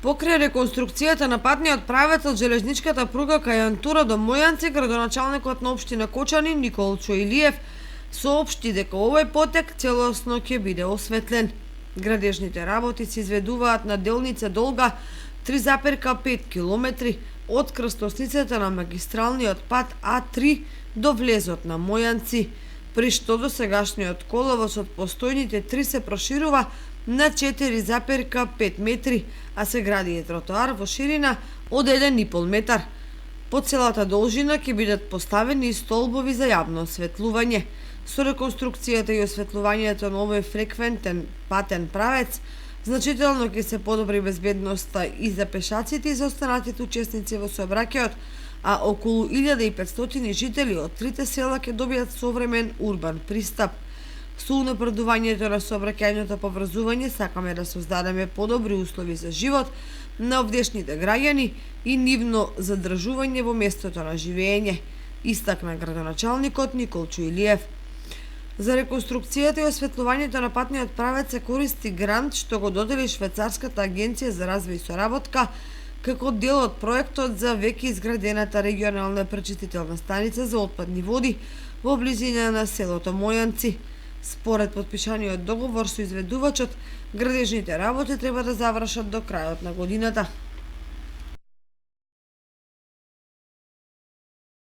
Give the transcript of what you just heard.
Покрај реконструкцијата на патниот правец од железничката пруга кај Антура до Мојанци, градоначалникот на општина Кочани Николчо Илиев соопшти дека овој потек целосно ќе биде осветлен. Градежните работи се изведуваат на делница долга 3,5 км од крстосницата на магистралниот пат А3 до влезот на Мојанци, при што досегашниот коловоз од постојните 3 се проширува на 4,5 метри, а се гради и тротоар во ширина од 1,5 метар. По целата должина ќе бидат поставени и столбови за јавно осветлување. Со реконструкцијата и осветлувањето на овој фреквентен патен правец, значително ќе се подобри безбедноста и за пешаците и за останатите учесници во сообраќајот, а околу 1500 жители од трите села ќе добијат современ урбан пристап. Со унапредувањето на сообраќајното поврзување сакаме да создадеме подобри услови за живот на овдешните граѓани и нивно задржување во местото на живење, истакна градоначалникот Николчо Илиев. За реконструкцијата и осветлувањето на патниот правец се користи грант што го додели Швајцарската агенција за развој и соработка како дел од проектот за веќе изградената регионална пречистителна станица за отпадни води во близина на селото Мојанци. Според потпишаниот договор со изведувачот, градежните работи треба да завршат до крајот на годината.